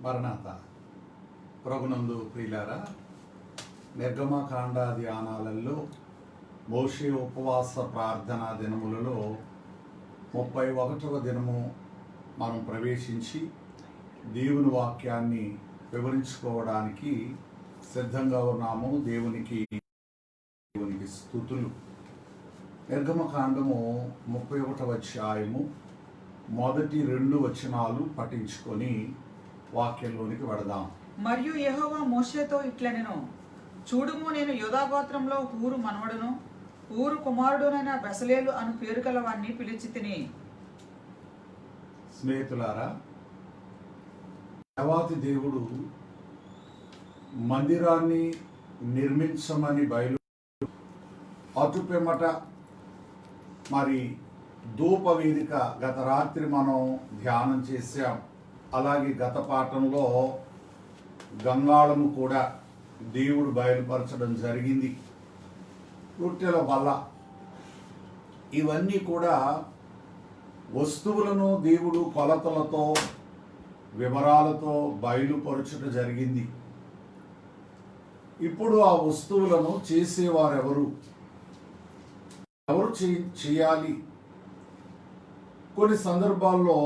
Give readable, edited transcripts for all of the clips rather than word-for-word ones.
మరణాత ప్రభునందు ప్రియులారా, నిర్గమకాండ ధ్యానాలలో మోషే ఉపవాస ప్రార్థనా దినములలో 31వ దినము మనం ప్రవేశించి దేవుని వాక్యాన్ని వివరించుకోవడానికి సిద్ధంగా ఉన్నాము. దేవునికి స్తుతులు. నిర్గమకాండము 31వ అధ్యాయము మొదటి 2 వచనాలు పఠించుకొని వాక్యంలోనికి వెడదాం. మరియు యెహోవా మోషేతో ఇట్లనెను, చూడుము, నేను యూదా గోత్రంలో హూరు మనవడును హూరు కుమారుడునైన బెసలేలు అను పేరు గల వాణ్ణి పిలిచితిని. స్నేహితులారా, దేవాతి దేవుడు మందిరాన్ని నిర్మించమని అటుపిమ్మట మరి ధూపవేదిక గత రాత్రి మనం ధ్యానం చేశాం. అలాగే గత పాఠంలో గంగాళము కూడా దేవుడు బయలుపరచడం జరిగింది. రొట్టెల బల్ల, ఇవన్నీ కూడా వస్తువులను దేవుడు కొలతలతో వివరాలతో బయలుపరచడం జరిగింది. ఇప్పుడు ఆ వస్తువులను చేసేవారెవరు, ఎవరు చేయాలి? కొన్ని సందర్భాల్లో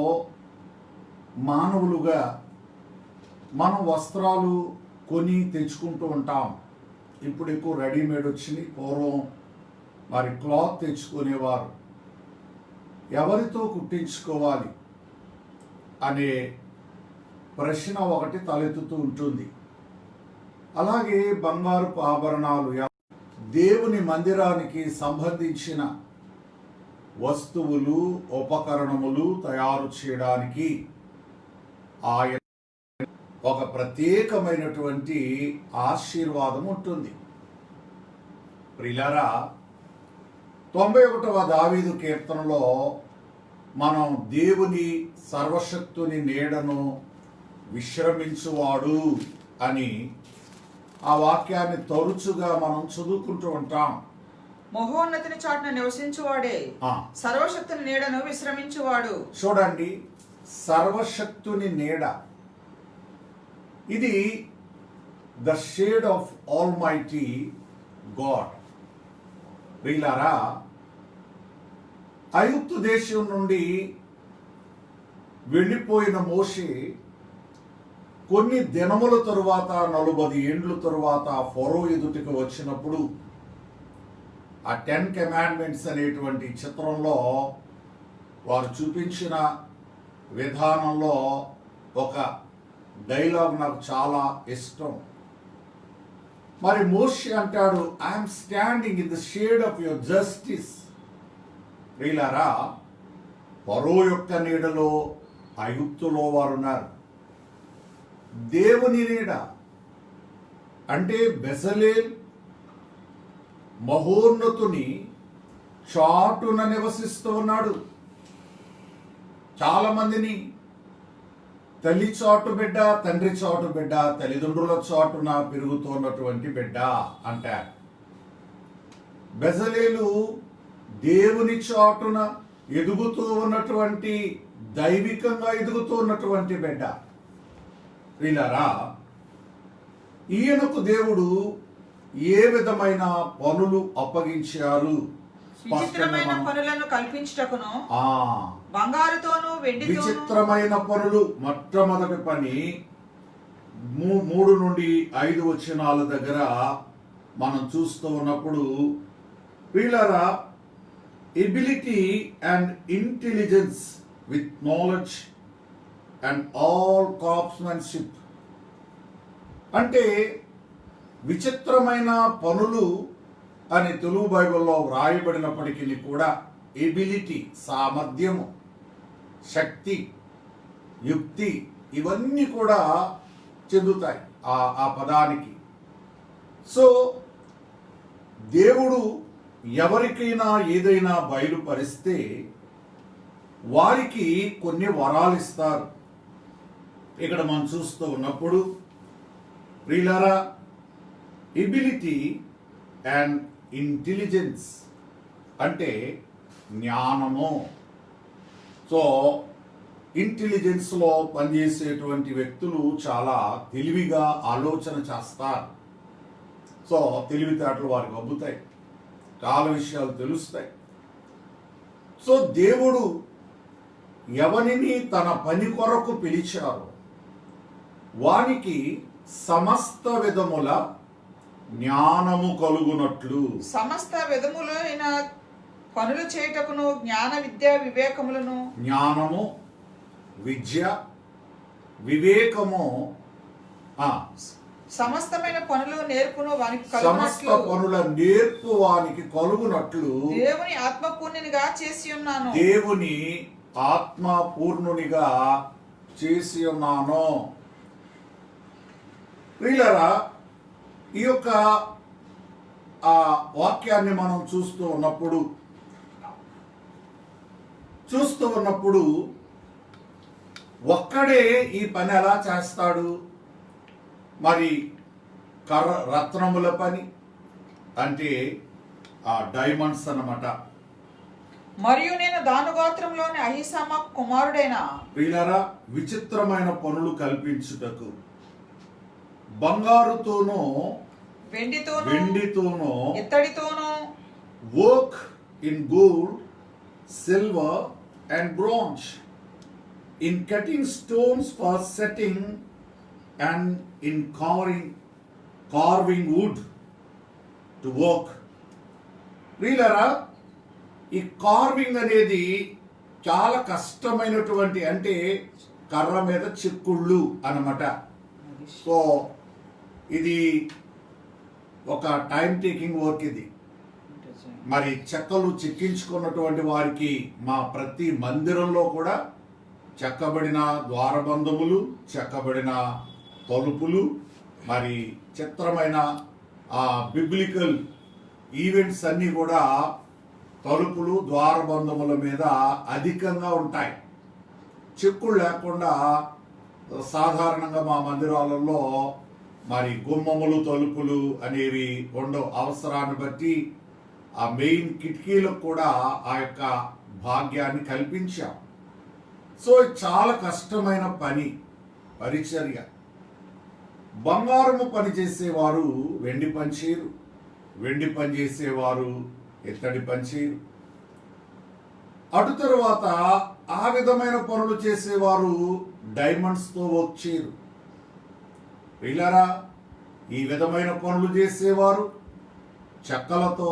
మానవులుగా మనం వస్త్రాలు కొని తెచ్చుకుంటూ ఉంటాం. ఇప్పుడు ఎక్కువ రెడీమేడ్ వచ్చింది. పూర్వం మరి క్లాత్ తెచ్చుకునేవారు. ఎవరితో కుట్టించుకోవాలి అనే ప్రశ్న ఒకటి తలెత్తుతూ ఉంటుంది. అలాగే బంగారపు ఆభరణాలు, దేవుని మందిరానికి సంబంధించిన వస్తువులు ఉపకరణములు తయారు చేయడానికి ఆయన ఒక ప్రత్యేకమైనటువంటి ఆశీర్వాదం ఉంటుంది. ప్రియులారా, 91వ దావీదు కీర్తనలో మనం దేవుని సర్వశక్తుని నీడను విశ్రమించువాడు అని ఆ వాక్యాన్ని తరచుగా మనం చదువుకుంటూ ఉంటాం. మహోన్నతిని చాటున నివసించువాడే సర్వశక్తుని నీడను విశ్రమించువాడు. చూడండి, సర్వశక్తుని నీడ, ఇది the shade of almighty God. ప్రియులారా, ఐగుప్తు దేశం నుండి వెళ్ళిపోయిన మోషే కొన్ని దినముల తరువాత 40 ఏండ్ల తరువాత ఫరో ఎదుటికి వచ్చినప్పుడు ఆ 10 కమాండ్మెంట్స్ అనేటువంటి చిత్రంలో వారు చూపించిన విధానంలో ఒక డైలాగ్ నాకు చాలా ఇష్టం. మరి మోషే అంటాడు, I'm standing in the shade of your justice. ప్రియులారా, ఫరో యొక్క నీడలో ఐగుప్తులో వారు ఉన్నారు. దేవుని నీడ అంటే బెసలేల్ మహోన్నతుని చాటున నివసిస్తూ ఉన్నాడు. చాలా మందిని తల్లి చాటు బిడ్డ, తండ్రి చాటు బిడ్డ, తల్లిదండ్రుల చాటున పెరుగుతున్నటువంటి బిడ్డ అంటారు. బెసలేలు దేవుని చాటున ఎదుగుతూ ఉన్నటువంటి, దైవికంగా ఎదుగుతూ ఉన్నటువంటి బిడ్డ. వీళ్ళరా, ఈయనకు దేవుడు ఏ విధమైన పనులు అప్పగించారు? విచిత్రమైన పనులను కల్పించుటకును బంగారుతోను వెండితోను. విచిత్రమైన పనులు, మొట్టమొదటి పని 3 నుండి 5 వచనాల దగ్గర మనం చూస్తూ ఉన్నప్పుడు, వీళ్ళరా, ability and intelligence with knowledge and all craftsmanship. అంటే విచిత్రమైన పనులు అని తెలుగు బైబిల్లో వ్రాయబడినప్పటికీ కూడా ఎబిలిటీ, సామర్థ్యము, శక్తి, యుక్తి, ఇవన్నీ కూడా చెందుతాయి ఆ పదానికి. సో దేవుడు ఎవరికైనా ఏదైనా బయలుపరిస్తే వారికి కొన్ని వరాలు ఇస్తారు. ఇక్కడ మనం చూస్తూ ఉన్నప్పుడు ప్రియులారా, ఎబిలిటీ అండ్ ఇంటెలిజెన్స్ అంటే జ్ఞానము. సో ఇంటెలిజెన్స్లో పనిచేసేటువంటి వ్యక్తులు చాలా తెలివిగా ఆలోచన చేస్తారు. సో తెలివితేటలు వారికి అబ్బుతాయి, చాలా విషయాలు తెలుస్తాయి. సో దేవుడు ఎవరిని తన పని కొరకు పిలిచారో వానికి సమస్త విధముల జ్ఞానము కలుగునట్లు, సమస్త విధములైన పనులు చేయుటకును జ్ఞాన విద్య వివేకములను, జ్ఞానము విద్య వివేకము, సమస్తమైన పనులు నేర్పును వానికి సమస్త కలుగునట్లు పనుల నేర్పు వానికి కలుగునట్లు దేవుని ఆత్మపూర్ణునిగా చేసి ఉన్నాను. దేవుని ఆత్మ పూర్ణునిగా చేసి ఉన్నాను. ప్రియులారా, ఈ యొక్క వాక్యాన్ని మనం చూస్తూ ఉన్నప్పుడు ఒక్కడే ఈ పని ఎలా చేస్తాడు? మరి రత్నముల పని అంటే డైమండ్స్ అన్నమాట. మరియు నేను దాను గోత్రంలోని అహిసామాకు కుమారుడైన, ప్రియులారా, విచిత్రమైన పనులు కల్పించుటకు బంగారుతోనూ వెండితోనూ ఇత్తడితోనూ, work in gold, silver and bronze, in cutting stones for setting and in carving wood to work. ప్రియులారా, ఈ కార్వింగ్ అనేది చాలా కష్టమైనటువంటి, అంటే కర్ర మీద చిక్కుళ్ళు అన్నమాట. సో ఇది ఒక టైం టేకింగ్ వర్క్. ఇది మరి చెక్కలు చెక్కించుకున్నటువంటి వారికి మా ప్రతి మందిరంలో కూడా చెక్కబడిన ద్వారబంధములు, చెక్కబడిన తలుపులు, మరి చిత్రమైన బిబ్లికల్ ఈవెంట్స్ అన్నీ కూడా తలుపులు ద్వారబంధముల మీద అధికంగా ఉంటాయి. చెక్కులు లేకుండా సాధారణంగా మా మందిరాలలో మరి గుమ్మములు, తలుపులు అనేవి ఉండవు. అవసరాన్ని బట్టి ఆ మెయిన్ కిటికీలకు కూడా ఆ యొక్క భాగ్యాన్ని కల్పించాం. సో చాలా కష్టమైన పని, పరిచర్య. బంగారము పని చేసేవారు వెండి పని చేయరు, వెండి పని చేసేవారు ఇత్తడి పని చేయరు. అటు తరువాత ఆ విధమైన పనులు చేసేవారు డైమండ్స్తో వర్క్ చేయరు. ప్రియులారా, ఈ విధమైన పనులు చేసేవారు చెక్కలతో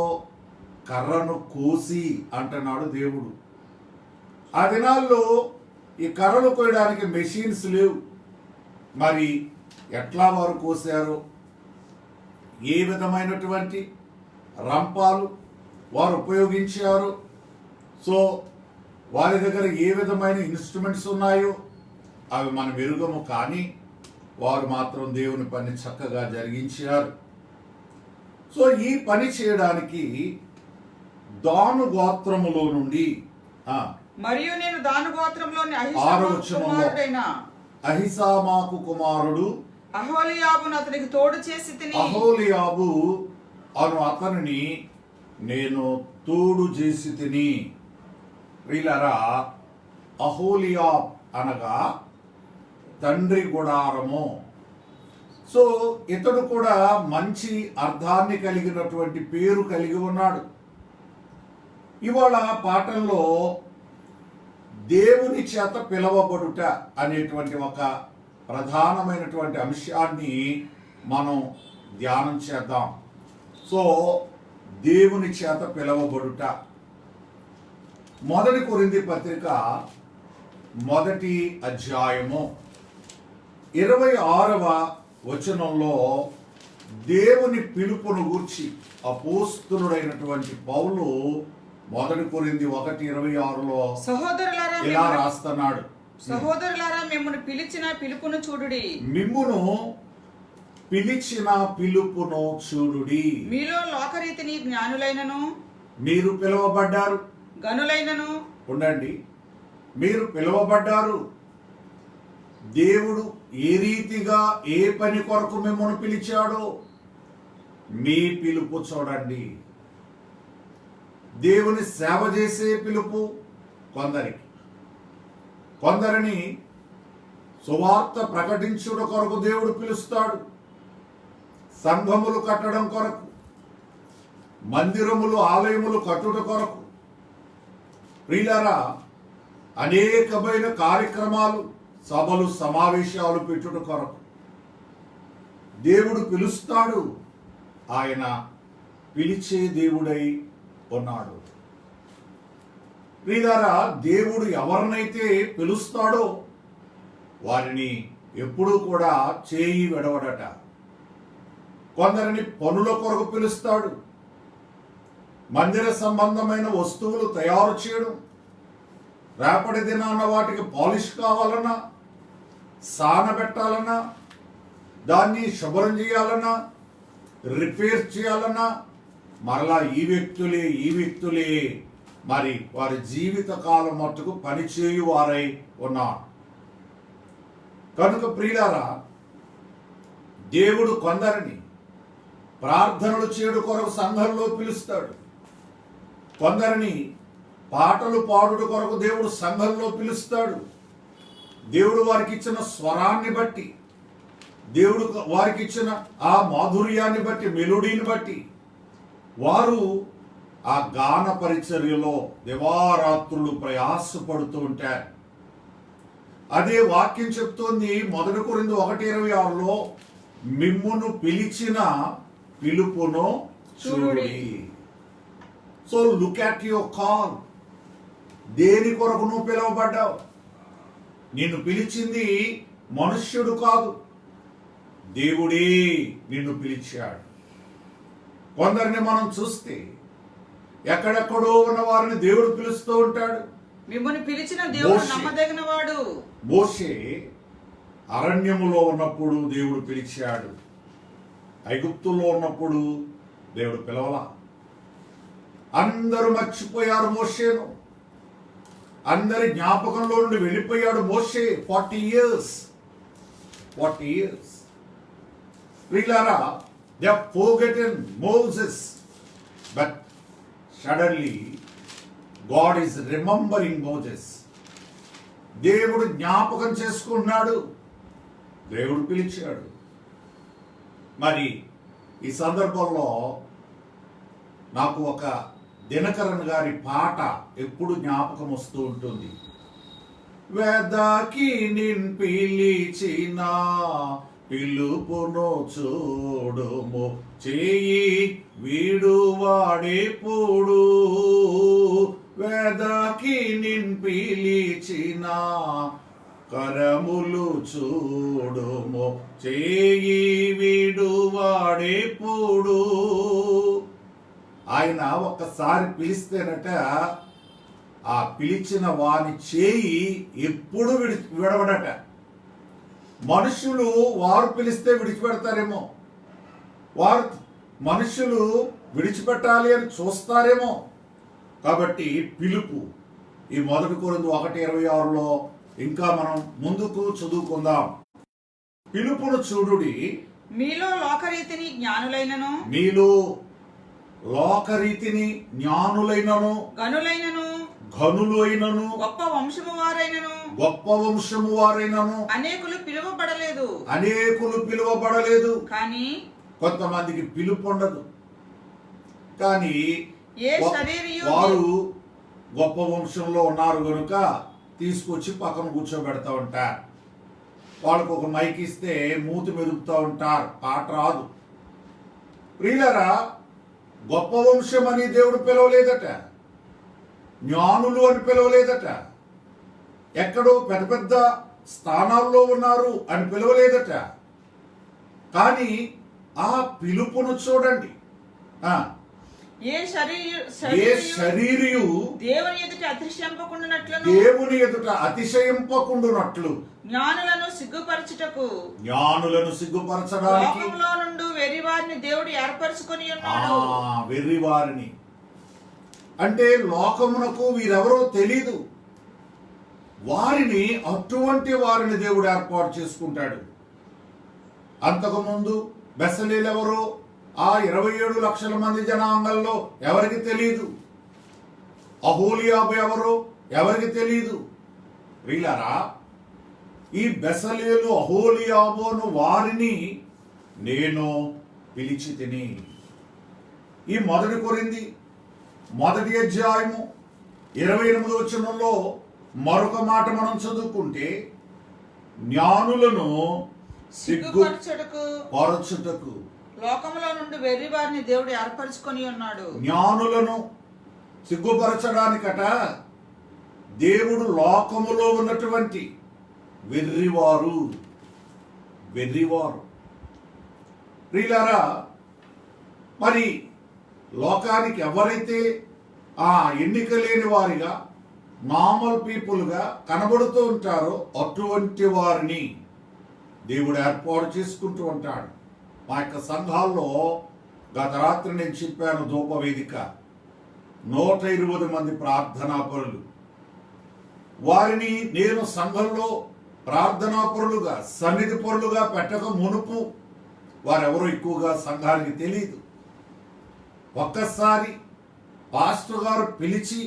కర్రను కోసి అంటున్నాడు దేవుడు. ఆ దినాల్లో ఈ కర్రలు కోయడానికి మెషిన్స్ లేవు. మరి ఎట్లా వారు కోసారు? ఏ విధమైనటువంటి రంపాలు వారు ఉపయోగించారు? సో వారి దగ్గర ఏ విధమైన ఇన్స్ట్రుమెంట్స్ ఉన్నాయో అవి మనం ఎరుగము, కానీ వారు మాత్రం దేవుని పని చక్కగా జరిగించారు. సో ఈ పని చేయడానికి దాను గోత్రములో నుండి మరియు నేను దాను గోత్రంలోని అహిసామాకు కుమారుడు అహోలియాబును అతనికి తోడు చేసి తిని, అహోలియాబు అను అతనిని నేను తోడు చేసి తిని. వీళ్ళరా, అహోలియాబ్ అనగా తండ్రి గుడారము. సో ఇతడు కూడా మంచి అర్థాన్ని కలిగినటువంటి పేరు కలిగి ఉన్నాడు. ఇవాళ పాఠంలో దేవుని చేత పిలవబడుట అనేటువంటి ఒక ప్రధానమైనటువంటి అంశాన్ని మనం ధ్యానం చేద్దాం. సో దేవుని చేత పిలవబడుట. 1 కొరింథీ పత్రిక 1వ అధ్యాయము 26వ వచనంలో దేవుని పిలుపును గూర్చి అపోస్తలుడైనటువంటి పౌలు 1 కొరింథీ 1:26లో ఇలా రాస్తున్నాడు. సహోదరులారా, మిమ్మును పిలిచిన పిలుపును చూడుడి. మిమ్మును పిలిచిన పిలుపును చూడుడి. మీలో లోకరీతిని జ్ఞానులైనను, మీరు పిలువబడ్డారు. గనులైనను ఉండండి, మీరు పిలువబడ్డారు. దేవుడు ఏ రీతిగా ఏ పని కొరకు మిమ్మల్ని పిలిచాడో మీ పిలుపు చూడండి. దేవుని సేవ చేసే పిలుపు కొందరికి, కొందరిని సువార్త ప్రకటించుట కొరకు దేవుడు పిలుస్తాడు. సంఘములు కట్టడం కొరకు, మందిరములు ఆలయములు కట్టుట కొరకు, ప్రియులారా అనేకమైన కార్యక్రమాలు, సభలు, సమావేశాలు పెట్టుట కొరకు దేవుడు పిలుస్తాడు. ఆయన పిలిచే దేవుడై ఉన్నాడు. ప్రియులారా, దేవుడు ఎవరినైతే పిలుస్తాడో వారిని ఎప్పుడూ కూడా చేయి విడవడట. కొందరిని పనుల కొరకు పిలుస్తాడు. మందిర సంబంధమైన వస్తువులు తయారు చేయడం, రేపటి దినాన వాటికి పాలిష్ కావాలన్నా, సానబెట్టాలన్నా, దాన్ని శుభ్రం చేయాలన్నా, రిపేర్ చేయాలన్నా మరలా ఈ వ్యక్తులే మరి వారి జీవిత కాలం మట్టుకు పనిచేయు వారై ఉన్నారు. కనుక ప్రియులారా, దేవుడు కొందరిని ప్రార్థనలు చేయడం కొరకు సంఘంలో పిలుస్తాడు. కొందరిని పాటలు పాడుట కొరకు దేవుడు సంఘంలో పిలుస్తాడు. దేవుడు వారికి ఇచ్చిన స్వరాన్ని బట్టి, దేవుడు వారికి ఇచ్చిన ఆ మాధుర్యాన్ని బట్టి, మెలోడీని బట్టి వారు ఆ గాన పరిచర్యలో దివారాత్రులు ప్రయాసపడుతూ ఉంటారు. అదే వాక్యం చెప్తోంది 1 కొరింథీ 1:26లో, మిమ్మును పిలిచిన పిలుపును చూడుడి. So look at your call. దేని కొరకు నువ్వు పిలువబడ్డావు? నిన్ను పిలిచింది మనుష్యుడు కాదు, దేవుడే నిన్ను పిలిచాడు. కొందరిని మనం చూస్తే ఎక్కడెక్కడో ఉన్న వారిని దేవుడు పిలుస్తూ ఉంటాడు. మిమ్మల్ని పిలిచిన దేవుడు నమ్మదగిన వాడు. మోషే అరణ్యములో ఉన్నప్పుడు దేవుడు పిలిచాడు. ఐగుప్తులో ఉన్నప్పుడు దేవుడు పిలవలా. అందరూ మర్చిపోయారు మోషేను. అందరి జ్ఞాపకంలో నుండి వెళ్ళిపోయాడు మోషే. 40 years. ప్రియులారా, they have forgotten Moses, but suddenly God is remembering Moses. దేవుడు జ్ఞాపకం చేసుకుంటున్నాడు. దేవుడు పిలిచాడు. మరి ఈ సందర్భంలో నాకు ఒక దినకరన్ గారి పాట ఎప్పుడు జ్ఞాపకం వస్తూ ఉంటుంది. వేదాకి నిన్ పిలిచిన పిలుపును చూడుము, చేయి వీడువాడెప్పుడు. వేదాకి నిన్ పిలిచిన కరములు చూడుము, చేయి వీడువాడెప్పుడు. ఆయన ఒక్కసారి పిలిస్తేనట ఆ పిలిచిన వాని చేయి ఎప్పుడు విడవడట. మనుషులు వారు పిలిస్తే విడిచిపెడతారేమో, మనుషులు విడిచిపెట్టాలి అని చూస్తారేమో. కాబట్టి పిలుపు ఈ 1 కొరింథీ 1:26లో ఇంకా మనం ముందుకు చదువుకుందాం. పిలుపును చూడుడి, మీలో లోకరీతిని జ్ఞానులైనను ఘనులైనను గొప్ప వంశము వారైనను అనేకులు పిలువబడలేదు. కానీ కొంతమందికి పిలుపు ఉండదు. కానీ వారు గొప్ప వంశంలో ఉన్నారు కనుక తీసుకొచ్చి పక్కన కూర్చోబెడతా ఉంటారు. వాళ్ళకు ఒక మైక్ ఇస్తే మూతి మెదుపుతూ ఉంటారు, పాట రాదు. ప్రియులరా, గొప్ప వంశం అని దేవుడు పిలవలేదట, జ్ఞానులు అని పిలవలేదట, ఎక్కడో పెద్ద పెద్ద స్థానాల్లో ఉన్నారు అని పిలవలేదట. కానీ ఆ పిలుపును చూడండి. ఏ శరీరియు దేవుని ఎదుట అతిశయింపకుండునట్లు జ్ఞానులను సిగ్గుపరచడానికి నుండి వెర్రివారిని దేవుడు ఏర్పరచుకొని ఉన్నాడు. వెర్రివారిని అంటే లోకమునకు వీరెవరో తెలీదు, వారిని అటువంటి వారిని దేవుడు ఏర్పాటు చేసుకుంటాడు. అంతకుముందు బెసలేలు ఎవరో ఆ 27 లక్షల మంది జనాంగంలో ఎవరికి తెలియదు. అహోలియాబు ఎవరో ఎవరికి తెలియదు. ప్రియులారా, ఈ బెసలేలు అహోలియాబోను వారిని నేను పిలిచి తిని. ఈ 1 కొరింథీ 1 అధ్యాయము 28వ వచనంలో మరొక మాట మనం చదువుకుంటే, జ్ఞానులను సిగ్గుపరచుటకు లోకములో నుండి వెర్రి వారిని దేవుడు ఏర్పరచుకొని ఉన్నాడు. జ్ఞానులను సిగ్గుపరచడానికట దేవుడు లోకములో ఉన్నటువంటి వెర్రివారు ప్రియులారా, మరి లోకానికి ఎవరైతే ఆ ఎన్నిక లేని వారిగా నార్మల్ పీపుల్గా కనబడుతూ ఉంటారో అటువంటి వారిని దేవుడు ఏర్పాటు చేసుకుంటూ ఉంటాడు. మా యొక్క సంఘాల్లో గత రాత్రి నేను చెప్పాను, ధూపవేదిక 120 మంది ప్రార్థనాపరులు. వారిని నేను సంఘంలో ప్రార్థనాపరులుగా సన్నిధి పరులుగా పెట్టక మునుపు వారెవరో ఎక్కువగా సంఘానికి తెలియదు. ఒక్కసారి పాస్టర్ గారు పిలిచి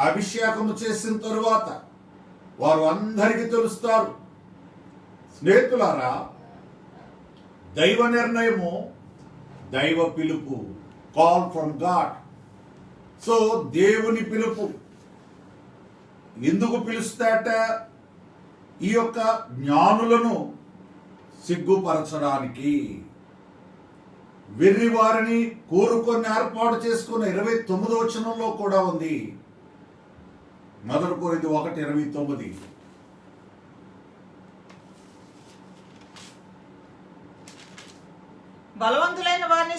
అభిషేకము చేసిన తరువాత వారు అందరికీ తెలుస్తారు. స్నేహితులారా, దైవ నిర్ణయము, దైవ పిలుపు, కాల్ ఫ్రమ్ గాడ్. సో దేవుని పిలుపు ఎందుకు పిలుస్తాట? ఈ యొక్క జ్ఞానులను సిగ్గుపరచడానికి, వెర్రి వారిని కోరుకొని ఏర్పాటు చేసుకున్న 29వ వచనంలో కూడా ఉంది. 1 కొరింథీ 1:29. బలవంతులైన వారిని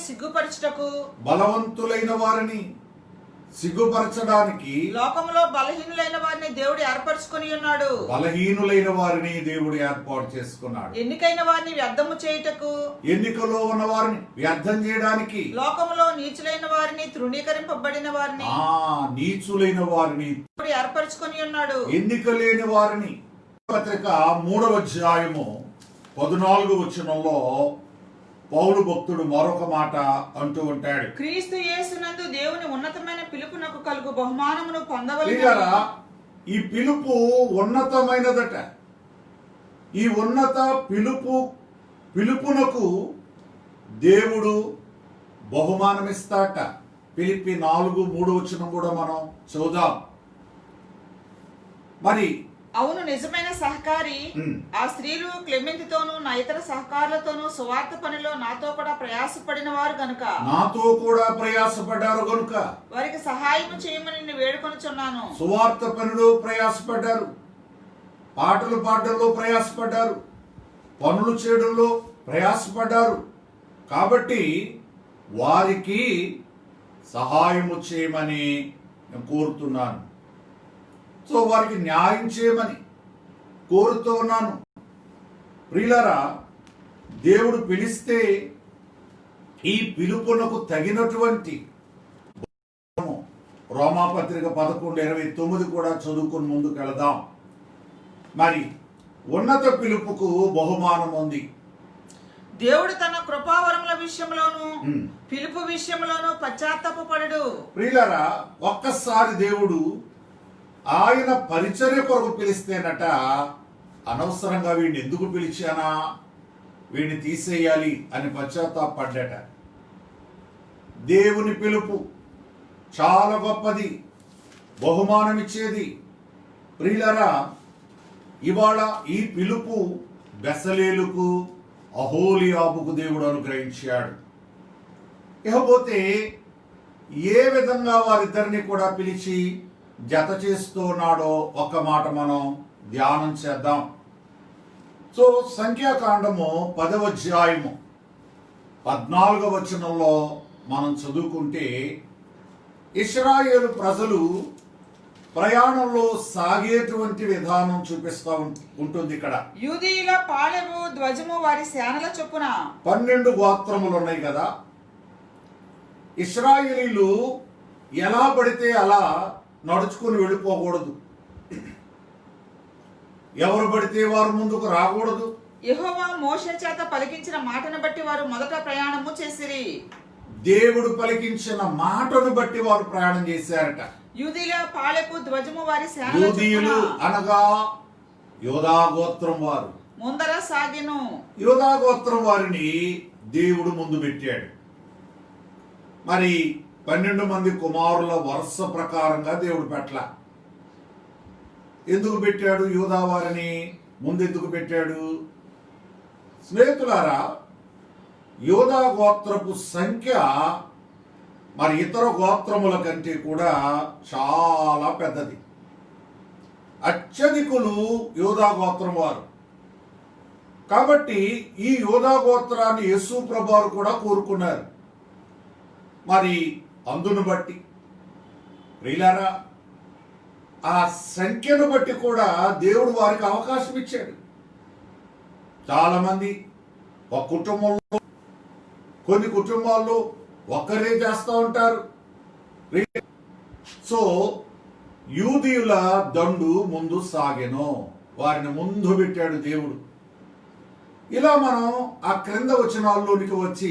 సిగ్గుపరచడానికి లోకములో బలహీనులైన వారిని దేవుడు ఏర్పరచుకొని ఉన్నాడు. బలహీనులైన వారిని దేవుడు ఏర్పాటు చేసుకున్నాడు. ఎన్నికైన వారిని వ్యర్థము చేయుటకు, ఎన్నికలో ఉన్న వారిని వ్యర్థం చేయడానికి, లోకములో నీచులైన వారిని, తృణీకరింపబడిన వారిని, నీచులైన వారిని దేవుడు ఏర్పరచుకొని ఉన్నాడు. ఎన్నిక లేని వారిని. పత్రిక 3వ అధ్యాయము 14వ వచనంలో పౌలు భక్తుడు మరొక మాట అంటూ ఉంటాడు. క్రీస్తు యేసునందు దేవుని ఉన్నతమైన పిలుపునకు కలుగు బహుమానమును పొందవలెను. ఈ పిలుపు ఉన్నతమైనదట. ఈ ఉన్నత పిలుపునకు దేవుడు బహుమానమిస్తాట. ఫిలిప్పీ 4:3 వచనం కూడా మనం చదువుదాం. మరి అవును, నిజమైన సహకారి ఆ స్త్రీలు క్లెమెంతితోనూ నా ఇతర సహకారులతోనూ సువార్త పనిలో నాతో కూడా ప్రయాసపడినారు గనుక వారికి సహాయం చేయమని నిన్ను వేడుకొనుచున్నాను. సువార్త పనిలో ప్రయాసపడ్డారు, పాటలు పాడడంలో ప్రయాసపడ్డారు, పనులు చేయడంలో ప్రయాసపడ్డారు. కాబట్టి వారికి సహాయము చేయమని నేను కోరుతున్నాను. సో వారికి న్యాయం చేయమని కోరుతూ ఉన్నాను. ప్రియులారా, దేవుడు పిలిస్తే ఈ పిలుపునకు తగినటువంటి రోమాపత్రిక 11:29 కూడా చదువుకుని ముందుకు వెళదాం. మరి ఉన్నత పిలుపుకు బహుమానం ఉంది. దేవుడు తన కృపావరముల విషయంలోను పిలుపు విషయంలోను పశ్చాత్తాపపడడు. ప్రియులారా, ఒక్కసారి దేవుడు ఆయన పరిచర్య కొరకు పిలిస్తేనట అనవసరంగా వీడిని ఎందుకు పిలిచానా, వీడిని తీసేయాలి అని పశ్చాత్తాపడ్డట. దేవుని పిలుపు చాలా గొప్పది, బహుమానం ఇచ్చేది. ప్రియులారా, ఇవాళ ఈ పిలుపు బెసలేలుకు అహోలియాబుకు దేవుడు అనుగ్రహించాడు. ఇకపోతే ఏ విధంగా వారిద్దరిని కూడా పిలిచి జత చేస్తున్నాడో ఒక మాట మనం ధ్యానం చేద్దాం. సో సంఖ్యాకాండము 10వ అధ్యాయము 14వ వచనంలో మనం చదువుకుంటే, ఇశ్రాయేలు ప్రజలు ప్రయాణంలో సాగేటువంటి విధానం చూపిస్తూ ఉంటుంది. ఇక్కడ యూదీయుల పాళెము ధ్వజము వారి సేనల చొప్పున 12 గోత్రములు ఉన్నాయి కదా. ఇశ్రాయేలీలు ఎలా పడితే అలా నడుచుకుని వెళ్ళిపోకూడదు, ఎవరు పడితే వారు ముందుకు రాకూడదు. యెహోవా మోషే చేత పలికించిన మాటను బట్టి వారు మొదట ప్రయాణము చేసిరి. దేవుడు పలికించిన మాటను బట్టి వారు ప్రయాణం చేశారట. యూదీయుల పాళెపు ధ్వజము వారి సేనల యూదీయులు చొప్పున. అనగా యోధా గోత్రం వారు. ముందర సాగెను. యోధా గోత్రం వారిని దేవుడు ముందు పెట్టాడు. మరి 12 మంది కుమారుల వరుస ప్రకారంగా దేవుడు పెట్టల. ఎందుకు పెట్టాడు యోధా వారిని ముందు ఎందుకు పెట్టాడు? స్నేహితులారా, యోధా గోత్రపు సంఖ్య మరి ఇతర గోత్రముల కంటే కూడా చాలా పెద్దది. అత్యధికులు యోధా గోత్రం వారు. కాబట్టి ఈ యోధా గోత్రాన్ని యేసు ప్రభువారు కూడా కోరుకున్నారు. మరి అందును బట్టి ప్రియులారా, ఆ సంఖ్యను బట్టి కూడా దేవుడు వారికి అవకాశం ఇచ్చాడు. చాలా మంది ఒక కుటుంబంలో, కొన్ని కుటుంబాల్లో ఒక్కరే చేస్తూ ఉంటారు. సో యూదీయుల దండు ముందు సాగెను, వారిని ముందు పెట్టాడు దేవుడు. ఇలా మనం ఆ క్రింద వచనాల్లోనికి వచ్చి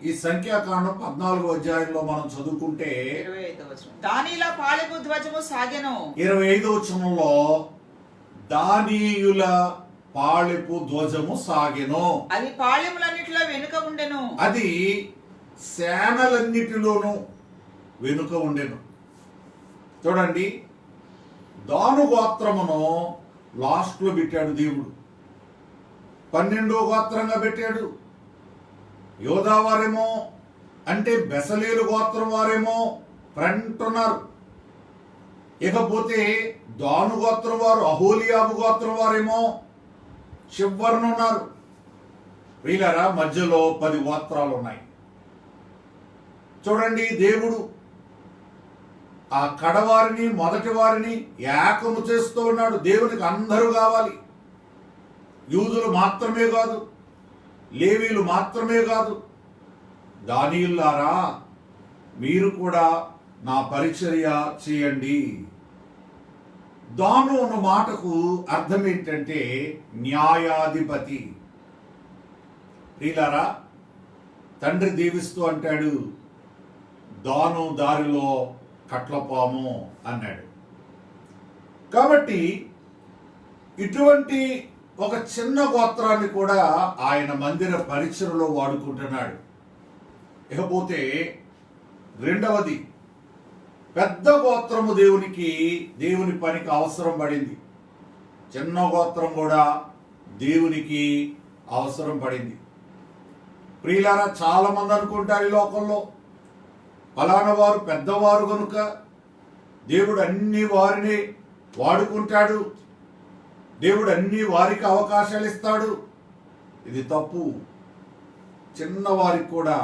ఈ సంఖ్యాకాండం 14వ అధ్యాయంలో మనం చదువుకుంటే 25వ వచనం, దానియేలు పాళెపు ధ్వజము సాగెను. 25వ వచనంలో దానియేలు పాళెపు ధ్వజము సాగెను. అది పాళెములన్నిటిలో వెనుక ఉండెను. అది సేనలన్నిటిలోనూ వెనుక ఉండెను. చూడండి, దాను గోత్రమును లాస్ట్ లో పెట్టాడు దేవుడు. 12వ గోత్రంగా పెట్టాడు. యోధా వారేమో అంటే బెసలేలు గోత్రం వారేమో ఫ్రంట్ ఉన్నారు. ఇకపోతే దాను గోత్రం వారు, అహోలియాబు గోత్రం వారేమో చివరనున్నారు. వీళ్ళరా మధ్యలో 10 గోత్రాలు ఉన్నాయి. చూడండి, దేవుడు ఆ కడవారిని మొదటి వారిని ఏకము చేస్తూ ఉన్నాడు. దేవునికి అందరూ కావాలి. యూదులు మాత్రమే కాదు, లేవీలు మాత్రమే కాదు. దానియేలులారా, మీరు కూడా నా పరిచర్య చేయండి. దాను అన్న మాటకు అర్థం ఏంటంటే న్యాయాధిపతి. ప్రియులారా, తండ్రి దీవిస్తూ అంటాడు, దాను దారిలో కట్లపాము అన్నాడు. కాబట్టి ఇటువంటి ఒక చిన్న గోత్రాన్ని కూడా ఆయన మందిర పరిచయలో వాడుకుంటున్నాడు. ఇకపోతే రెండవది, పెద్ద గోత్రము దేవుని పనికి అవసరం పడింది. చిన్న గోత్రం కూడా దేవునికి అవసరం పడింది. ప్రియులారా, చాలా మంది అనుకుంటారు ఈ లోకంలో ఫలానా వారు పెద్దవారు కనుక దేవుడు అన్ని వారిని వాడుకుంటాడు, దేవుడు అన్ని వారికి అవకాశాలు ఇస్తాడు. ఇది తప్పు. చిన్నవారికి కూడా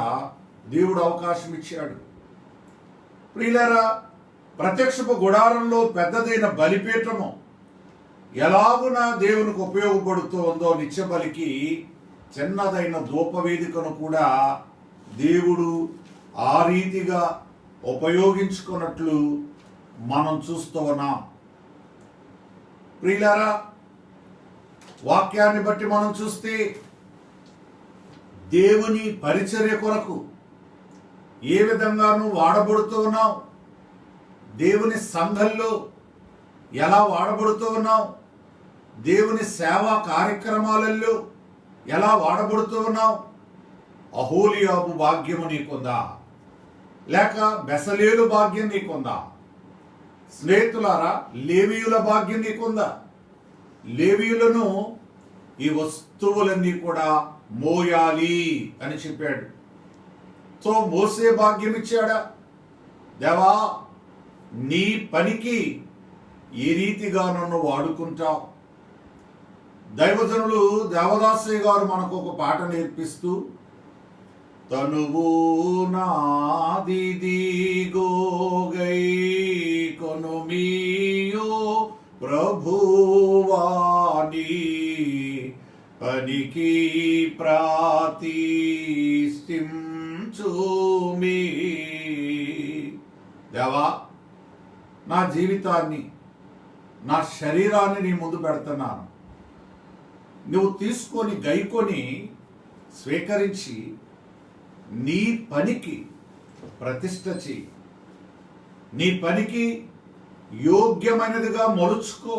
దేవుడు అవకాశం ఇచ్చాడు. ప్రియులారా, ప్రత్యక్షపు గుడారంలో పెద్దదైన బలిపీఠము ఎలాగున దేవునికి ఉపయోగపడుతూ ఉందో నిత్య బలికి చిన్నదైన ధూపవేదికను కూడా దేవుడు ఆ రీతిగా ఉపయోగించుకున్నట్లు మనం చూస్తూ ఉన్నాం. ప్రియులారా, వాక్యాన్ని బట్టి మనం చూస్తే దేవుని పరిచర్య కొరకు ఏ విధంగానూ వాడబడుతూ ఉన్నాం, దేవుని సంఘంలో ఎలా వాడబడుతూ ఉన్నాం, దేవుని సేవా కార్యక్రమాలలో ఎలా వాడబడుతూ ఉన్నాం. అహోలియాబు భాగ్యము నీకుందా, లేక బెసలేలు భాగ్యం నీకుందా? స్నేహితులారా, లేవీయుల భాగ్యం నీకుందా? లేవీయులను ఈ వస్తువులన్నీ కూడా మోయాలి అని చెప్పాడు. సో మోసే భాగ్యం ఇచ్చాడా? దేవా, నీ పనికి ఏ రీతిగా నన్ను వాడుకుంటావు? దైవజనులు దేవదాసయ్య గారు మనకు ఒక పాట నేర్పిస్తూ, తనువు నాదిదిగోగై కొనుమియో ప్రభువాని పనికి ప్రాతిష్ఠించుమి. దేవా, నా జీవితాన్ని, నా శరీరాన్ని నీ ముందు పెడుతున్నాను. నువ్వు తీసుకొని గైకొని స్వీకరించి నీ పనికి ప్రతిష్ఠ చెయ్యి. నీ పనికి యోగ్యమైనదిగా మలుచుకో.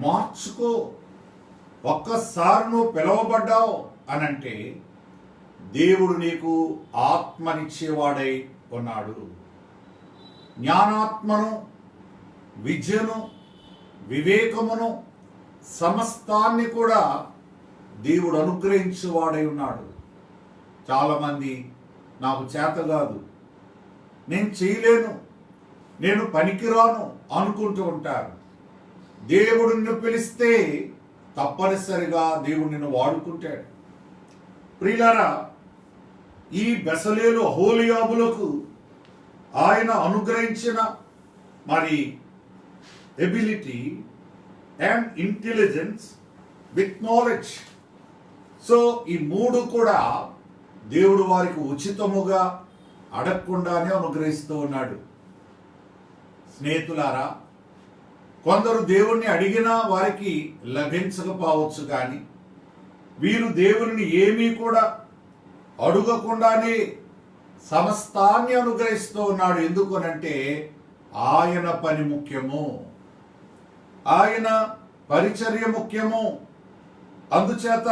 మార్చుకో. ఒక్కసారి నువ్వు పిలువబడ్డావు అనంటే దేవుడు నీకు ఆత్మనిచ్చేవాడై ఉన్నాడు. జ్ఞానాత్మను, విద్యను, వివేకమును, సమస్తాన్ని కూడా దేవుడు అనుగ్రహించేవాడై ఉన్నాడు. చాలామంది నాకు చేత కాదు, నేను చేయలేను, నేను పనికిరాను అనుకుంటూ ఉంటారు. దేవుడు నిన్ను పిలిస్తే తప్పనిసరిగా దేవుడు నిన్ను వాడుకుంటాడు. ప్రియులారా, ఈ బెసలేలు అహోలియాబులకు ఆయన అనుగ్రహించిన మరి ability and intelligence with knowledge, so ఈ మూడు కూడా దేవుడు వారికి ఉచితముగా అడగకుండానే అనుగ్రహిస్తూ ఉన్నాడు. స్నేహితులారా, కొందరు దేవుణ్ణి అడిగినా వారికి లభించకపోవచ్చు, కానీ వీరు దేవుని ఏమీ కూడా అడుగకుండానే సమస్తాన్ని అనుగ్రహిస్తూ ఉన్నాడు. ఎందుకనంటే ఆయన పని ముఖ్యము, ఆయన పరిచర్య ముఖ్యము. అందుచేత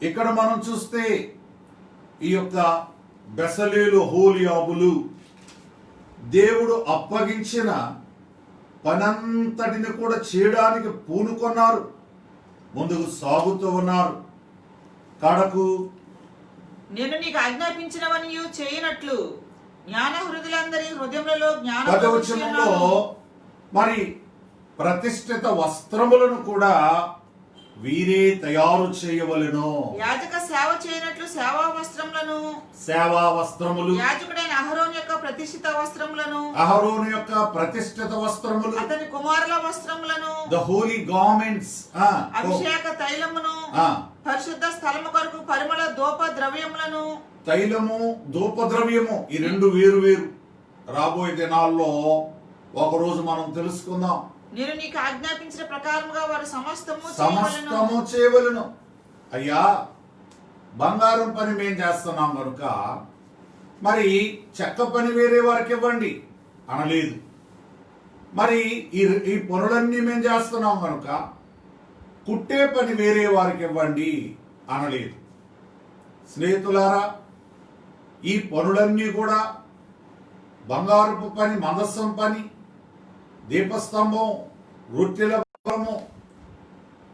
ఇక్కడ మనం చూస్తే ఈ యొక్క బెసలేలు అహోలియాబులు దేవుడు అప్పగించిన పనంతటిని కూడా చేయడానికి పూనుకొన్నారు, ముందుకు సాగుతూ ఉన్నారు. కడకు నేను నీకు ఆజ్ఞాపించినవని చేయనట్లు జ్ఞాన హృదయులందరి హృదయములలో పదవచనంలో మరి ప్రతిష్ఠిత వస్త్రములను కూడా వీరే తయారు చేయవలెను. యాజక సేవ చేయనట్లు సేవా వస్త్రములు, యాజకుడైన అహరోను యొక్క ప్రతిష్ఠిత వస్త్రములను, అహరోను యొక్క ప్రతిష్ఠిత వస్త్రములు, అతని కుమారుల వస్త్రములను, ద హోలీ గార్మెంట్స్, అభిషేక తైలమును, పరిశుద్ధ స్థలము కొరకు పరిమళ ధూప ద్రవ్యములను. తైలము, ధూప ద్రవ్యము, ఈ రెండు వేరు వేరు. రాబోయే దినాల్లో ఒకరోజు మనం తెలుసుకుందాం. నేను నీకు ఆజ్ఞాపించిన ప్రకారముగా వారు సమస్తము చేయవలెను. అయ్యా, బంగారం పని మేం చేస్తున్నాం కనుక మరి చెక్క పని వేరే వారికి ఇవ్వండి అనలేదు. మరి ఈ పనులన్నీ మేము చేస్తున్నాం కనుక కుట్టే పని వేరే వారికి ఇవ్వండి అనలేదు. స్నేహితులారా, ఈ పనులన్నీ కూడా బంగారపు పని, మందస్సం పని, దీపస్తంభం, రొట్టెల బలము,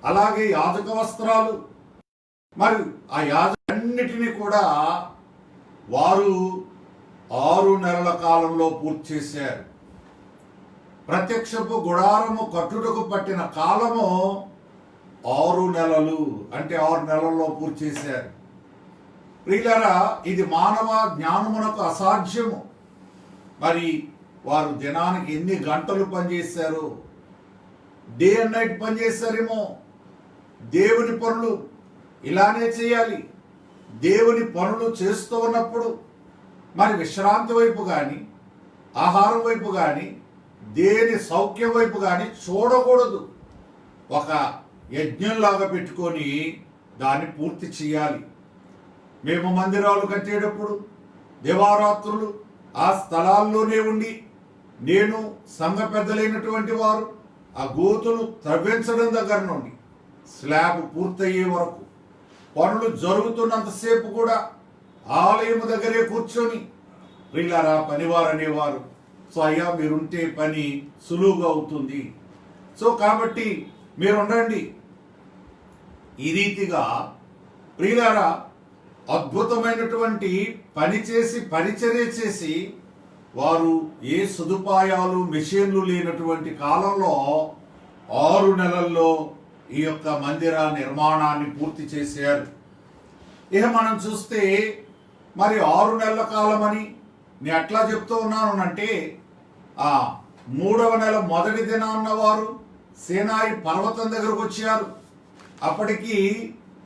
అలాగే యాజక వస్త్రాలు, మరి ఆ యాజకన్నిటినీ కూడా వారు 6 నెలల కాలంలో పూర్తి చేశారు. ప్రత్యక్షపు గుడారము కట్టుటకు పట్టిన కాలము 6 నెలలు, అంటే 6 నెలల్లో పూర్తి చేశారు. ప్రియులారా, ఇది మానవ జ్ఞానమునకు అసాధ్యము. మరి వారు దినానికి ఎన్ని గంటలు పనిచేశారు, డే అండ్ నైట్ పనిచేశారేమో. దేవుని పనులు ఇలానే చేయాలి. దేవుని పనులు చేస్తూ ఉన్నప్పుడు మరి విశ్రాంతి వైపు కానీ, ఆహారం వైపు కానీ, దేని సౌఖ్యం వైపు కానీ చూడకూడదు. ఒక యజ్ఞంలాగా పెట్టుకొని దాన్ని పూర్తి చేయాలి. మేము మందిరాలు కట్టేటప్పుడు దివారాత్రులు ఆ స్థలాల్లోనే ఉండి, నేను సంఘ పెద్దలైనటువంటి వారు ఆ గోతులు త్రవ్వించడం దగ్గర నుండి స్లాబ్ పూర్తయ్యే వరకు పనులు జరుగుతున్నంతసేపు కూడా ఆలయం దగ్గరే కూర్చొని ప్రియులారా పనివారు అనేవారు. సో అయ్యా, మీరుంటే పని సులువుగా అవుతుంది. సో కాబట్టి మీరు ఉండండి. ఈ రీతిగా ప్రియులారా అద్భుతమైనటువంటి పని చేసి, పరిచర్య చేసి, వారు ఏ సదుపాయాలు, మెషిన్లు లేనటువంటి కాలంలో 6 నెలల్లో ఈ యొక్క మందిర నిర్మాణాన్ని పూర్తి చేశారు. ఇక మనం చూస్తే మరి 6 నెలల కాలమని నేను ఎట్లా చెప్తూ ఉన్నాను అంటే, 3వ నెల మొదటి దినాన్న వారు సీనాయి పర్వతం దగ్గరకు వచ్చారు. అప్పటికి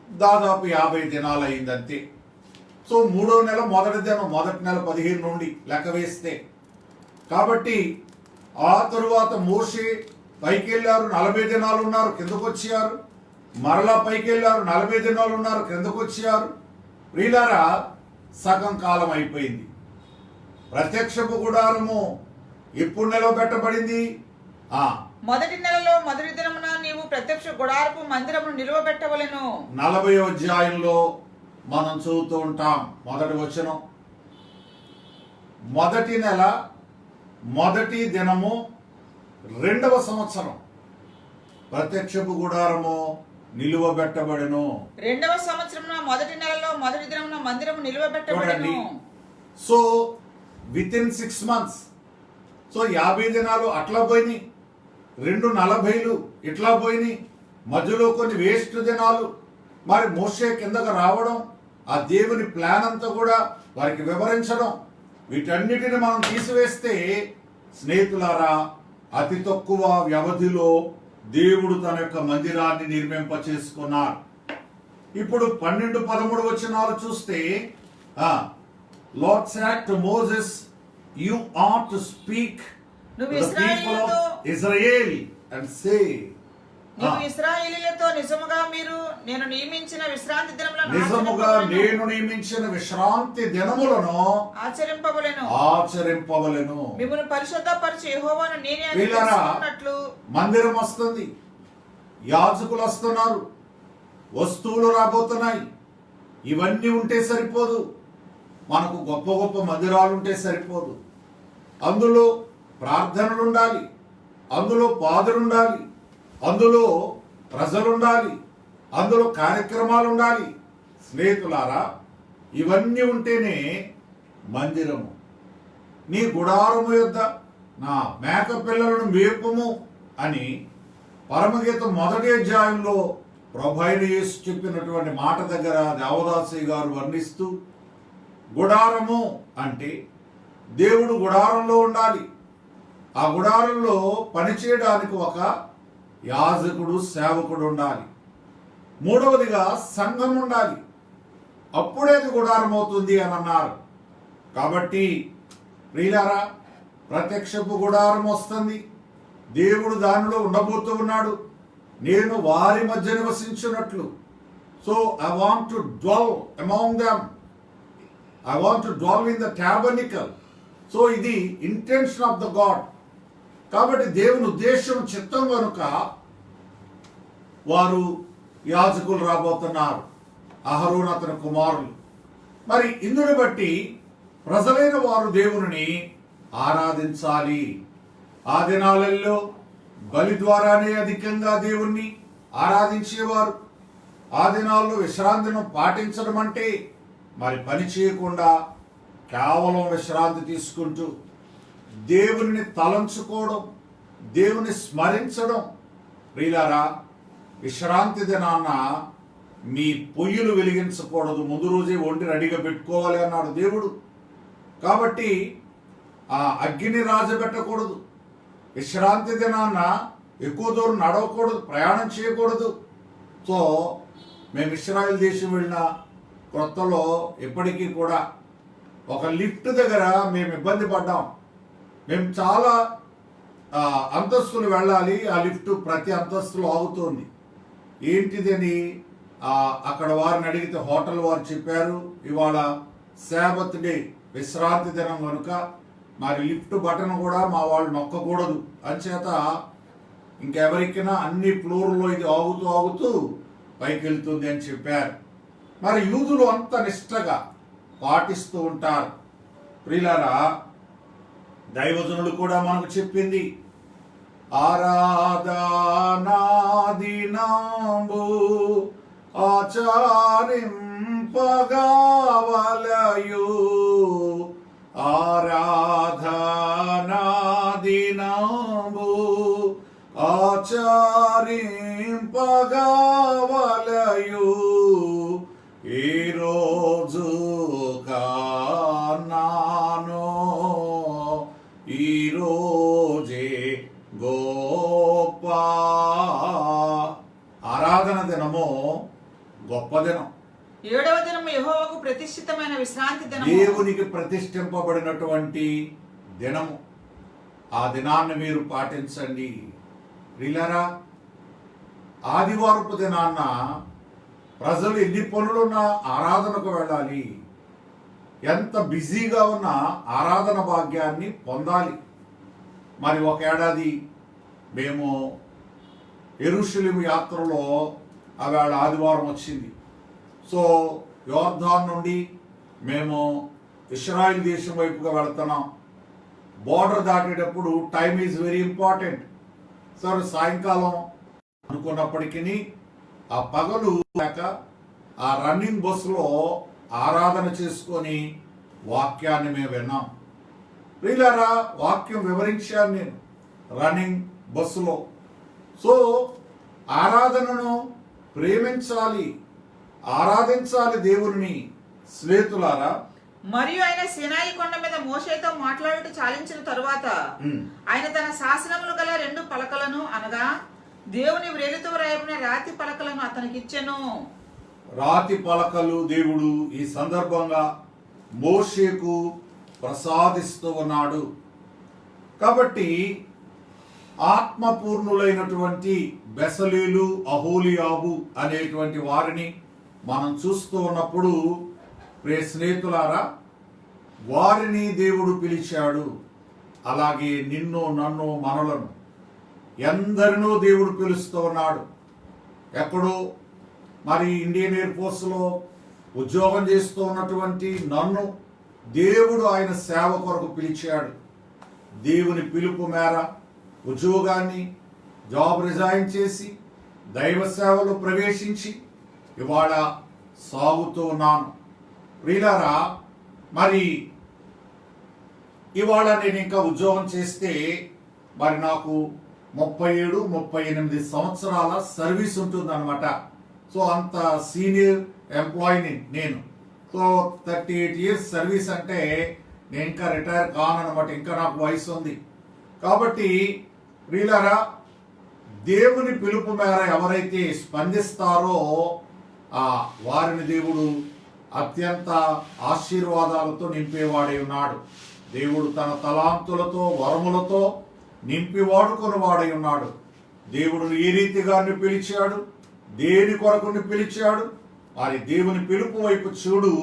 దాదాపు 50 దినాలు అయిందంతే. సో 3వ నెల మొదటి దినం, మొదటి నెల 15 నుండి లెక్క వేస్తే, కాబట్టి ఆ తరువాత మోషే పైకి వెళ్ళారు, 40 దినాలు ఉన్నారు, కిందకు వచ్చారు. మరలా పైకి వెళ్ళారు, 40 దినాలు ఉన్నారు, కిందకు వచ్చారు. ప్రియులారా, సగం కాలం అయిపోయింది. ప్రత్యక్షపు గుడారము ఎప్పుడు నిలబెట్టబడింది? మొదటి నెలలో మొదటి దినమున నీవు ప్రత్యక్ష గుడారపు మందిరమును నిలువబెట్టవలెను. 40వ అధ్యాయంలో మనం చదువుతూ ఉంటాం. మొదటి వచనం, మొదటి నెల మొదటి దినము 2వ సంవత్సరం ప్రత్యక్షపు గుడారము నిలువబెట్టబడెను. 2వ సంవత్సరమున మొదటి నెలలో మొదటి దినమున మందిరము నిలువబెట్టబడెను. So within 6 months. So 50 దినాలు అట్లా పోయినాయి, 2 40లు ఇట్లా పోయినాయి, మధ్యలో కొన్ని వేస్ట్ దినాలు. మరి మోషే కిందకు రావడం, ఆ దేవుని ప్లాన్ అంతా కూడా వారికి వివరించడం, వీటన్నిటిని మనం తీసివేస్తే స్నేహితులారా, అతి తక్కువ వ్యవధిలో దేవుడు తన యొక్క మందిరాన్ని నిర్మింప చేసుకున్నారు. ఇప్పుడు 12-13 వచనాలు చూస్తే, lord said to Moses, you ought to speak to నువ్వు the people of Israel and say, నీవు ఇశ్రాయేలీయులతో నిజముగా నేను నియమించిన విశ్రాంతి దినములను నిజముగా నేను నియమించిన విశ్రాంతి దినములను ఆచరింపవలెను. మిమ్మును పరిశుద్ధపరిచి యెహోవాను నేనే అని వీళ్ళారా, తెలుసుకున్నట్లు. మందిరం వస్తుంది, యాజకులు వస్తున్నారు, వస్తువులు రాబోతున్నాయి. ఇవన్నీ ఉంటే సరిపోదు, మనకు గొప్ప గొప్ప మందిరాలు ఉంటే సరిపోదు. అందులో ప్రార్థనలు ఉండాలి, అందులో పాదులు ఉండాలి, అందులో ప్రజలు ఉండాలి, అందులో కార్యక్రమాలు ఉండాలి. స్నేహితులారా, ఇవన్నీ ఉంటేనే మందిరము. నీ గుడారము యొద్ద నా మేక పిల్లలను మేపుము అని పరమగీతం 1వ అధ్యాయంలో ప్రభువైన యేసు చెప్పినటువంటి మాట దగ్గర దేవదాసి గారు వర్ణిస్తూ, గుడారము అంటే దేవుడు గుడారంలో ఉండాలి. ఆ గుడారంలో పనిచేయడానికి ఒక యాజకుడు, సేవకుడు ఉండాలి. 3వదిగా సంఘం ఉండాలి, అప్పుడే అది గుడారం అవుతుంది అని అన్నారు. కాబట్టి ప్రియులారా, ప్రత్యక్షపు గుడారం వస్తుంది, దేవుడు దానిలో ఉండబోతూ ఉన్నాడు. నేను వారి మధ్య నివసించినట్లు. So I want to dwell among them, I want to dwell in the tabernacle. So ఇది ఇంటెన్షన్ ఆఫ్ ద గాడ్. కాబట్టి దేవుని ఉద్దేశం, చిత్తం కనుక వారు యాజకులు రాబోతున్నారు, అహరోను అతని కుమారులు. మరి ఇందుని బట్టి ప్రజలైన వారు దేవుని ఆరాధించాలి. ఆ దినాలలో బలి ద్వారానే అధికంగా దేవుణ్ణి ఆరాధించేవారు. ఆ దినాల్లో విశ్రాంతిని పాటించడం అంటే మరి పని చేయకుండా కేవలం విశ్రాంతి తీసుకుంటూ దేవుని తలంచుకోవడం, దేవుని స్మరించడం. ప్రియులారా, విశ్రాంతి దినాన్న మీ పొయ్యిలు వెలిగించకూడదు, ముందు రోజే వండి రెడీగా పెట్టుకోవాలి అన్నాడు దేవుడు. కాబట్టి ఆ అగ్గిని రాజబెట్టకూడదు, విశ్రాంతి దినాన్న ఎక్కువ దూరం నడవకూడదు, ప్రయాణం చేయకూడదు. సో మేము ఇశ్రాయేల్ దేశం వెళ్ళిన కొత్తలో ఎప్పటికీ కూడా ఒక లిఫ్ట్ దగ్గర మేము ఇబ్బంది పడ్డాం. మేము చాలా అంతస్తులు వెళ్ళాలి, ఆ లిఫ్ట్ ప్రతి అంతస్తులో ఆగుతోంది. ఏంటిదని అక్కడ వారిని అడిగితే హోటల్ వారు చెప్పారు, ఇవాళ సాబత్ డే, విశ్రాంతి దినం కనుక మరి లిఫ్ట్ బటన్ కూడా మా వాళ్ళు నొక్కకూడదు, అంచేత ఇంకెవరికైనా అన్ని ఫ్లోర్లో ఇది ఆగుతూ పైకి వెళ్తుంది అని చెప్పారు. మరి యూదులు అంత నిష్టగా పాటిస్తూ ఉంటారు. ప్రియులారా, దైవజనులు కూడా మనకు చెప్పింది, ఆరాధనాదినంబు ఆచరింపగవలయు, ఆరాధనాదినంబు ఆచరింపగవలయు, ఈ రోజు కానాను ఈ రోజే గొప్ప. ఆరాధన దినము గొప్ప దినం. 7వ దినము యెహోవాకు ప్రతిష్ఠితమైన విశ్రాంతి దినము, దేవునికి ప్రతిష్ఠింపబడినటువంటి దినము. ఆ దినాన్ని మీరు పాటించండి. ప్రియులారా, ఆదివారపు దినాన్న ప్రజలు ఎన్ని పనులున్నా ఆరాధనకు వెళ్ళాలి. ఎంత బిజీగా ఉన్న ఆరాధన భాగ్యాన్ని పొందాలి. మరి ఒక ఏడాది మేము యెరూషలేము యాత్రలో ఆవేళ ఆదివారం వచ్చింది. సో యోర్దాన్ నుండి మేము ఇశ్రాయిల్ దేశం వైపుగా వెళ్తున్నాం. బోర్డర్ దాటేటప్పుడు time is very important. Sir సాయంకాలం అనుకున్నప్పటికీ ఆ పగలు లేక ఆ రన్నింగ్ బస్సులో ఆరాధన చేసుకొని వాక్యాన్ని మేము విన్నాం. ప్రియులారా, వాక్యం వివరించాను నేను రన్నింగ్ బస్సులో. సో ఆరాధనను ప్రేమించాలి, ఆరాధించాలి దేవుని. స్నేహితులారా, మరియు ఆయన సీనాయి కొండ మీద మోషేతో మాట్లాడుట చాలించిన తరువాత ఆయన తన శాసనములు గల 2 పలకలను అనగా దేవుని వ్రేలితో రాయబడిన రాతి పలకలను అతనికి ఇచ్చెను. రాతి పలకలు దేవుడు ఈ సందర్భంగా మోషేకు ప్రసాదిస్తూ ఉన్నాడు. కాబట్టి ఆత్మపూర్ణులైనటువంటి బెసలేలు, అహోలియాబు అనేటువంటి వారిని మనం చూస్తూ ఉన్నప్పుడు, ప్రియ స్నేహితులారా, వారిని దేవుడు పిలిచాడు. అలాగే నిన్ను, నన్ను, మనలను ఎందరినో దేవుడు పిలుస్తూ ఉన్నాడు. ఎక్కడో మరి ఇండియన్ ఎయిర్ ఫోర్స్లో ఉద్యోగం చేస్తూ ఉన్నటువంటి నన్ను దేవుడు ఆయన సేవ కొరకు పిలిచాడు. దేవుని పిలుపు మేర ఉద్యోగాన్ని జాబ్ రిజైన్ చేసి దైవ సేవలో ప్రవేశించి ఇవాళ సాగుతూ ఉన్నాను. ప్రియులారా, మరి ఇవాళ నేను ఇంకా ఉద్యోగం చేస్తే మరి నాకు 37-38 సంవత్సరాల సర్వీస్ ఉంటుందన్నమాట. సో అంత సీనియర్ ఎంప్లాయీని నేను. సో 38 years సర్వీస్ అంటే నేను ఇంకా రిటైర్ కానన్నమాట. ఇంకా నాకు వయసు ఉంది. కాబట్టి ప్రియులారా, దేవుని పిలుపు మేర ఎవరైతే స్పందిస్తారో వారిని దేవుడు అత్యంత ఆశీర్వాదాలతో నింపేవాడై ఉన్నాడు. దేవుడు తన తలాంతులతో, వరములతో నింపి వాడుకొని వాడై ఉన్నాడు. దేవుడు ఏ రీతిగా పిలిచాడు, దేని కొరకు పిలిచాడు, మరి దేవుని పిలుపు వైపు చూడు.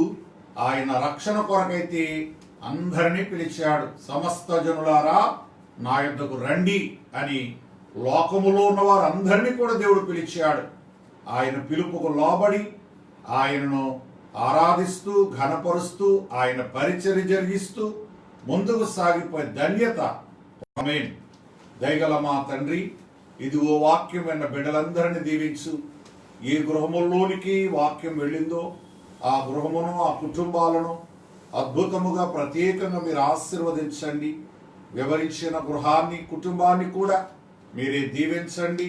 ఆయన రక్షణ కొరకైతే అందరినీ పిలిచాడు. సమస్త జనులారా నా యొద్దకు రండి అని లోకములో ఉన్న వారందరినీ కూడా దేవుడు పిలిచాడు. ఆయన పిలుపుకు లోబడి ఆయనను ఆరాధిస్తూ, ఘనపరుస్తూ, ఆయన పరిచర్య జరిగిస్తూ ముందుకు సాగిపోయే ధన్యత. ఆమేన్. దయగల మా తండ్రి, ఇదిగో వాక్యం విన్న బిడ్డలందరినీ దీవించు. ఏ గృహములోనికి వాక్యం వెళ్ళిందో ఆ గృహమును, ఆ కుటుంబాలను అద్భుతముగా ప్రత్యేకంగా మీరు ఆశీర్వదించండి. వివరించిన గృహాన్ని, కుటుంబాన్ని కూడా మీరే దీవించండి.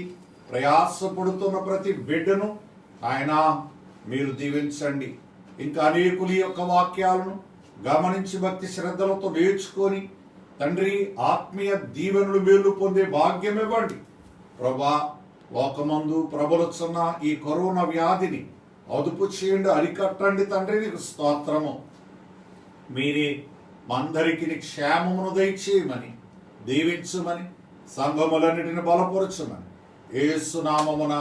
ప్రయాసపడుతున్న ప్రతి బిడ్డను ఆయన మీరు దీవించండి. ఇంకా అనేకుల యొక్క వాక్యాలను గమనించి భక్తి శ్రద్ధలతో నేర్చుకొని తండ్రి ఆత్మీయ దీవెనలు మేలు పొందే భాగ్యం ఇవ్వండి. ప్రభా, లోకమందు ప్రబలుచున్న ఈ కరోనా వ్యాధిని అదుపు చేయండి, అరికట్టండి తండ్రి. నీకు స్తోత్రము. మీరే మందరికి క్షేమమును దయచేయమని, దీవించుమని, సంఘములన్నిటిని బలపరచుమని యేసు నామమున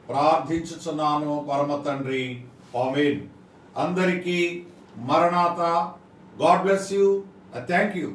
ప్రార్థించుచున్నాను పరమ తండ్రి. ఆమేన్. అందరికీ మరణాత. God bless you. Thank you.